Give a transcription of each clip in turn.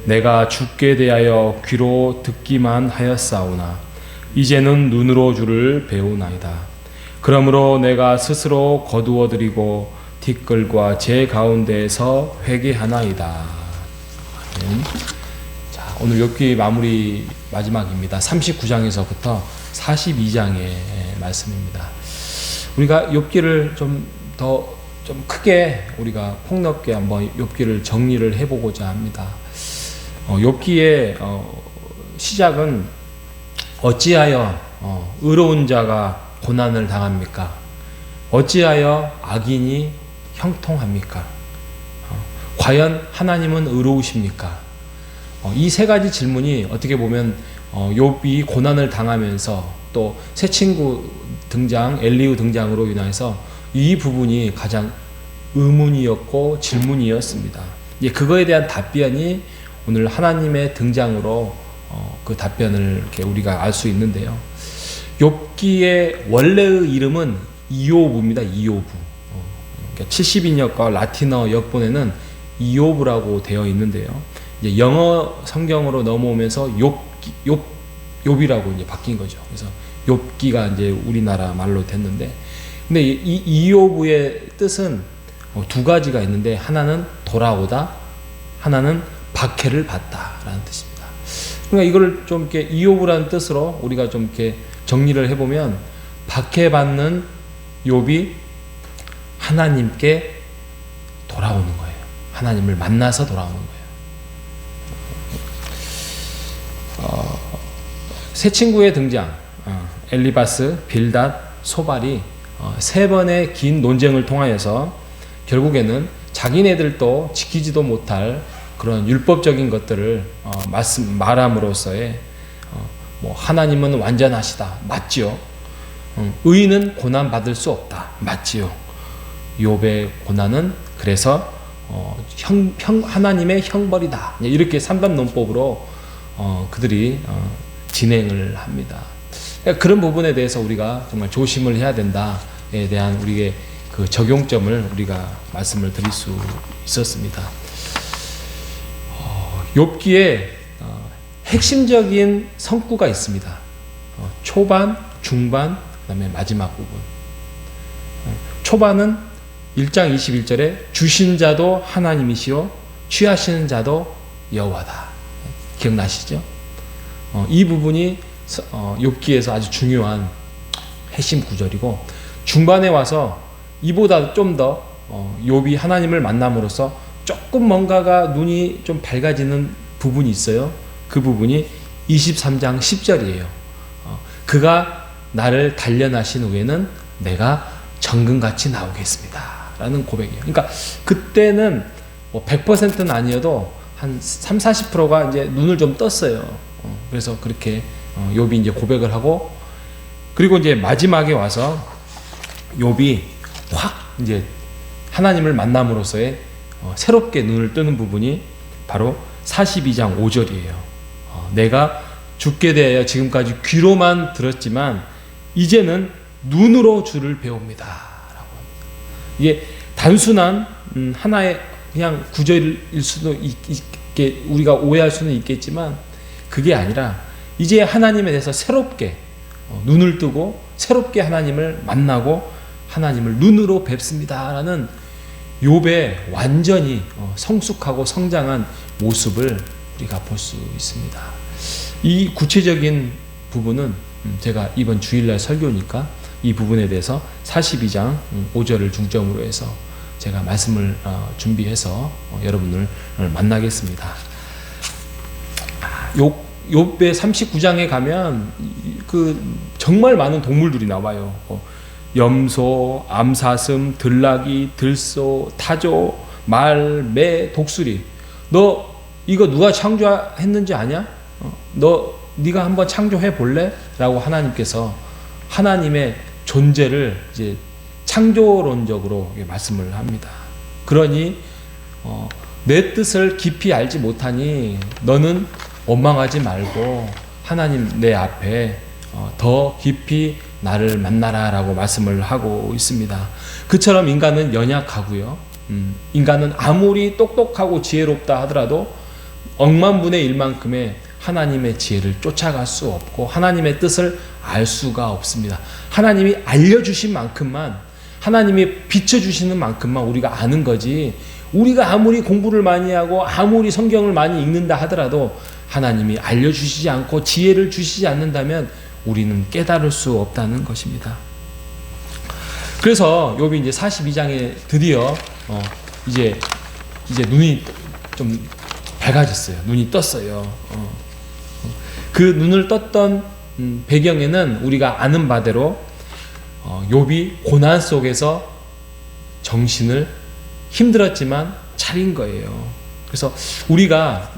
내가 주께 대하여 귀로 듣기만 하였사오나 이제는 눈으로 주를 배우나이다. 그러므로 내가 스스로 거두어드리고 뒷글과 제 가운데에서 회개하나이다. 자, 오늘 욥기 마무리 마지막입니다. 39장에서부터 42장의 말씀입니다. 우리가 욥기를 좀 크게 우리가 폭넓게 한번 욥기를 정리를 해보고자 합니다. 욥기의 시작은 어찌하여 의로운 자가 고난을 당합니까? 어찌하여 악인이 형통합니까? 과연 하나님은 의로우십니까? 이 세 가지 질문이 어떻게 보면 욥이 고난을 당하면서 또 새 친구 등장, 엘리후 등장으로 인해서 이 부분이 가장 의문이었고 질문이었습니다. 그거에 대한 답변이 오늘 하나님의 등장으로 그 답변을 이렇게 우리가 알 수 있는데요. 욥기의 원래의 이름은 이욥입니다. 이욥. 70인역과 라틴어 역본에는 이욥이라고 되어 있는데요. 이제 영어 성경으로 넘어오면서 욥이라고 이제 바뀐 거죠. 그래서 욥기가 이제 우리나라 말로 됐는데, 근데 이 이욥의 뜻은 두 가지가 있는데, 하나는 돌아오다, 하나는 박해를 받다라는 뜻입니다. 그러니까 이걸 좀 이렇게 이욥이라는 뜻으로 우리가 좀 이렇게 정리를 해보면, 박해받는 욥이 하나님께 돌아오는 거예요. 하나님을 만나서 돌아오는 거예요. 새 친구의 등장, 엘리바스, 빌닷, 소발이 세 번의 긴 논쟁을 통하여서 결국에는 자기네들도 지키지도 못할 그런 율법적인 것들을 말함으로써의 하나님은 완전하시다, 맞지요. 의인은 고난 받을 수 없다, 맞지요. 욥의 고난은 그래서 하나님의 형벌이다, 이렇게 3단 논법으로 그들이 진행을 합니다. 그런 부분에 대해서 우리가 정말 조심을 해야 된다에 대한 우리의 그 적용점을 우리가 말씀을 드릴 수 있었습니다. 욥기에 핵심적인 성구가 있습니다. 초반, 중반, 그다음에 마지막 부분. 초반은 1장 21절에 주신 자도 하나님이시요 취하시는 자도 여호와다. 기억나시죠? 이 부분이 욥기에서 아주 중요한 핵심 구절이고, 중반에 와서 이보다 좀 더 욥이 하나님을 만남으로써 조금 뭔가가 눈이 좀 밝아지는 부분이 있어요. 그 부분이 23장 10절이에요. 그가 나를 단련하신 후에는 내가 정금같이 나오겠습니다 라는 고백이에요. 그러니까 그때는 100%는 아니어도 한 30-40%가 이제 눈을 좀 떴어요. 그래서 그렇게 욥이 이제 고백을 하고, 그리고 이제 마지막에 와서 욥이 확 이제 하나님을 만남으로써의 새롭게 눈을 뜨는 부분이 바로 42장 5절이에요. 내가 주께 대하여 지금까지 귀로만 들었지만 이제는 눈으로 주를 배웁니다 라고 합니다. 이게 단순한 하나의 그냥 구절일 수도 있게 우리가 오해할 수는 있겠지만, 그게 아니라 이제 하나님에 대해서 새롭게 눈을 뜨고 새롭게 하나님을 만나고 하나님을 눈으로 뵙습니다 라는 욥의 완전히 성숙하고 성장한 모습을 우리가 볼 수 있습니다. 이 구체적인 부분은 제가 이번 주일날 설교니까 이 부분에 대해서 42장 5절을 중점으로 해서 제가 말씀을 준비해서 여러분을 만나겠습니다. 욥의 39장에 가면 그 정말 많은 동물들이 나와요. 염소, 암사슴, 들나귀, 들소, 타조, 말, 매, 독수리. 너 이거 누가 창조했는지 아냐? 네가 한번 창조해 볼래? 라고 하나님께서 하나님의 존재를 이제 창조론적으로 말씀을 합니다. 그러니 내 뜻을 깊이 알지 못하니 너는 원망하지 말고 하나님 내 앞에 더 깊이 나를 만나라 라고 말씀을 하고 있습니다. 그처럼 인간은 연약하고요. 인간은 아무리 똑똑하고 지혜롭다 하더라도 억만분의 일만큼의 하나님의 지혜를 쫓아갈 수 없고 하나님의 뜻을 알 수가 없습니다. 하나님이 알려주신 만큼만, 하나님이 비춰주시는 만큼만 우리가 아는 거지, 우리가 아무리 공부를 많이 하고 아무리 성경을 많이 읽는다 하더라도 하나님이 알려주시지 않고 지혜를 주시지 않는다면 우리는 깨달을 수 없다는 것입니다. 그래서 욥이 이제 42장에 드디어 이제 눈이 좀 밝아졌어요. 눈이 떴어요. 그 눈을 떴던 배경에는 우리가 아는 바대로 욥이 고난 속에서 정신을 힘들었지만 차린 거예요. 그래서 우리가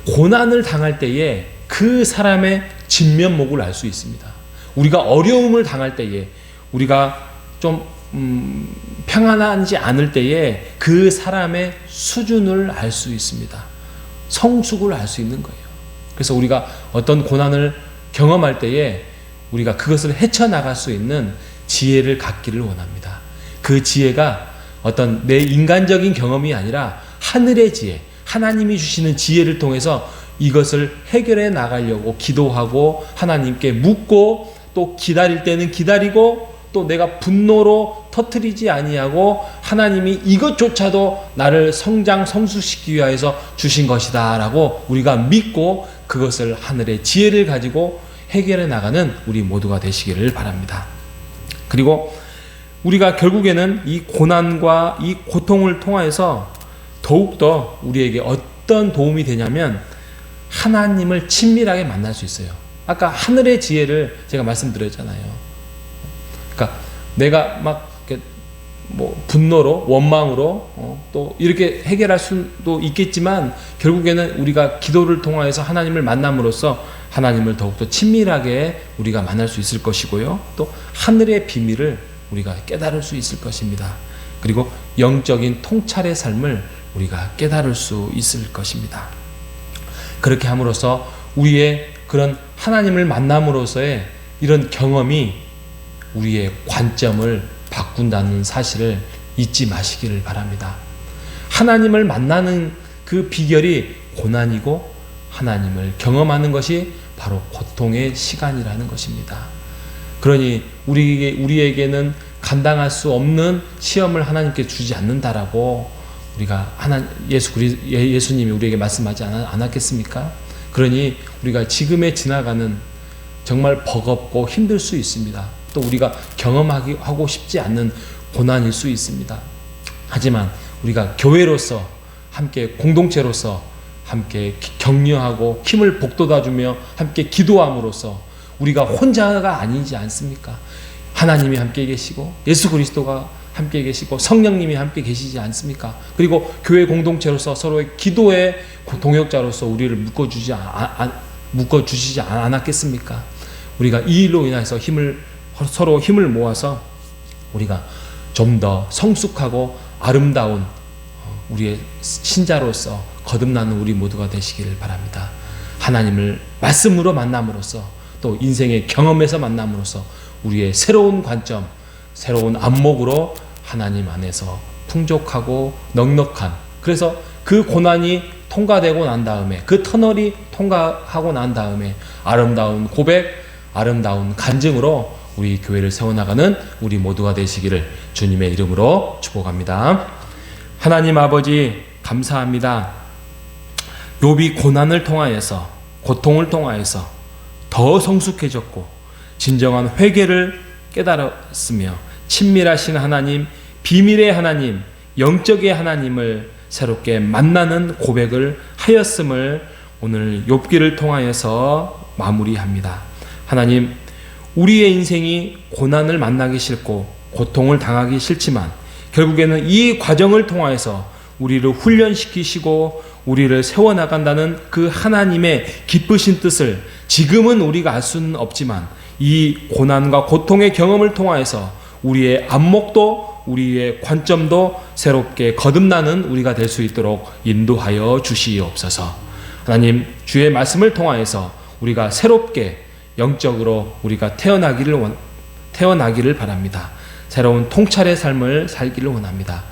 고난을 당할 때에 그 사람의 진면목을 알 수 있습니다. 우리가 어려움을 당할 때에, 우리가 좀 평안하지 않을 때에 그 사람의 수준을 알 수 있습니다. 성숙을 알 수 있는 거예요. 그래서 우리가 어떤 고난을 경험할 때에 우리가 그것을 헤쳐나갈 수 있는 지혜를 갖기를 원합니다. 그 지혜가 어떤 내 인간적인 경험이 아니라 하늘의 지혜, 하나님이 주시는 지혜를 통해서 이것을 해결해 나가려고 기도하고 하나님께 묻고, 또 기다릴 때는 기다리고, 또 내가 분노로 터뜨리지 아니하고 하나님이 이것조차도 나를 성장 성숙시키기 위해서 주신 것이다 라고 우리가 믿고 그것을 하늘의 지혜를 가지고 해결해 나가는 우리 모두가 되시기를 바랍니다. 그리고 우리가 결국에는 이 고난과 이 고통을 통하여서 더욱더 우리에게 어떤 도움이 되냐면 하나님을 친밀하게 만날 수 있어요. 아까 하늘의 지혜를 제가 말씀드렸잖아요. 그러니까 내가 막 분노로, 원망으로 또 이렇게 해결할 수도 있겠지만 결국에는 우리가 기도를 통하여서 하나님을 만남으로써 하나님을 더욱더 친밀하게 우리가 만날 수 있을 것이고요. 또 하늘의 비밀을 우리가 깨달을 수 있을 것입니다. 그리고 영적인 통찰의 삶을 우리가 깨달을 수 있을 것입니다. 그렇게 함으로써 우리의 그런 하나님을 만남으로써의 이런 경험이 우리의 관점을 바꾼다는 사실을 잊지 마시기를 바랍니다. 하나님을 만나는 그 비결이 고난이고 하나님을 경험하는 것이 바로 고통의 시간이라는 것입니다. 그러니 우리에게는 감당할 수 없는 시험을 하나님께 주지 않는다라고 우리가 예수님이 우리에게 말씀하지 않았겠습니까? 그러니 우리가 지금에 지나가는 정말 버겁고 힘들 수 있습니다. 또 우리가 경험하고 싶지 않는 고난일 수 있습니다. 하지만 우리가 교회로서 함께 공동체로서 함께 격려하고 힘을 북돋아주며 함께 기도함으로써 우리가 혼자가 아니지 않습니까? 하나님이 함께 계시고 예수 그리스도가 함께 계시고 성령님이 함께 계시지 않습니까? 그리고 교회 공동체로서 서로의 기도의 동역자로서 우리를 묶어주시지 않았겠습니까? 우리가 이 일로 인해서 서로 힘을 모아서 우리가 좀 더 성숙하고 아름다운 우리의 신자로서 거듭나는 우리 모두가 되시기를 바랍니다. 하나님을 말씀으로 만남으로써 또 인생의 경험에서 만남으로써 우리의 새로운 관점, 새로운 안목으로 하나님 안에서 풍족하고 넉넉한, 그래서 그 고난이 통과되고 난 다음에, 그 터널이 통과하고 난 다음에 아름다운 고백, 아름다운 간증으로 우리 교회를 세워나가는 우리 모두가 되시기를 주님의 이름으로 축복합니다. 하나님 아버지 감사합니다. 욥이 고난을 통하여서, 고통을 통하여서 더 성숙해졌고 진정한 회개를 깨달았으며 친밀하신 하나님, 비밀의 하나님, 영적의 하나님을 새롭게 만나는 고백을 하였음을 오늘 욥기를 통하여서 마무리합니다. 하나님, 우리의 인생이 고난을 만나기 싫고 고통을 당하기 싫지만 결국에는 이 과정을 통하여서 우리를 훈련시키시고 우리를 세워나간다는 그 하나님의 기쁘신 뜻을 지금은 우리가 알 수는 없지만 이 고난과 고통의 경험을 통하여서 우리의 안목도 우리의 관점도 새롭게 거듭나는 우리가 될 수 있도록 인도하여 주시옵소서. 하나님, 주의 말씀을 통하여서 우리가 새롭게 영적으로 우리가 태어나기를 바랍니다. 새로운 통찰의 삶을 살기를 원합니다.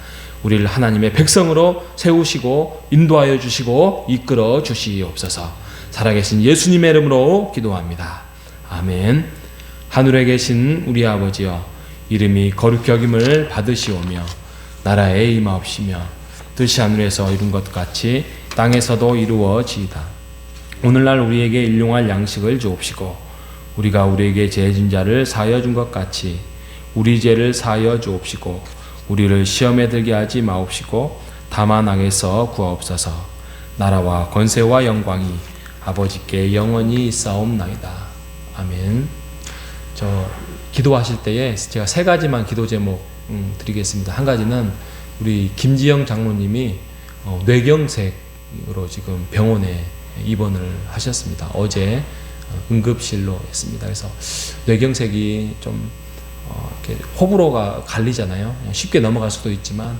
우리를 하나님의 백성으로 세우시고 인도하여 주시고 이끌어 주시옵소서. 살아계신 예수님의 이름으로 기도합니다. 아멘. 하늘에 계신 우리 아버지여, 이름이 거룩히 여김을 받으시오며 나라에 임하옵시며 뜻이 하늘에서 이룬 것 같이 땅에서도 이루어지이다. 오늘날 우리에게 일용할 양식을 주옵시고 우리가 우리에게 죄진 자를 사하여 준 것 같이 우리 죄를 사하여 주옵시고 우리를 시험에 들게 하지 마옵시고 다만 악에서 구하옵소서. 나라와 권세와 영광이 아버지께 영원히 있사옵나이다. 아멘. 저 기도하실 때에 제가 3가지만 기도 제목 드리겠습니다. 한 가지는 우리 김지영 장로님이 뇌경색으로 지금 병원에 입원을 하셨습니다. 어제 응급실로 했습니다. 그래서 뇌경색이 좀 이렇게 호불호가 갈리잖아요. 쉽게 넘어갈 수도 있지만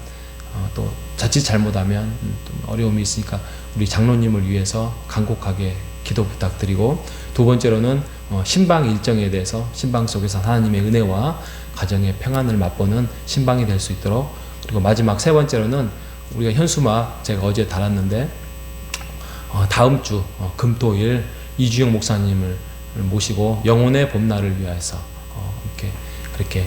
또 자칫 잘못하면 좀 어려움이 있으니까 우리 장로님을 위해서 간곡하게 기도 부탁드리고, 두 번째로는 신방 일정에 대해서 신방 속에서 하나님의 은혜와 가정의 평안을 맛보는 신방이 될 수 있도록, 그리고 마지막 3번째로는 우리가 현수막 제가 어제 달았는데 다음 주 금토일 이주영 목사님을 모시고 영혼의 봄날을 위해서 그렇게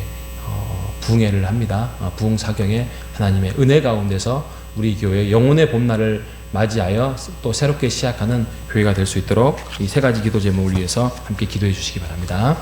부흥회를 합니다. 부흥 사경에 하나님의 은혜 가운데서 우리 교회 영혼의 봄날을 맞이하여 또 새롭게 시작하는 교회가 될 수 있도록 이 3가지 기도 제목을 위해서 함께 기도해 주시기 바랍니다.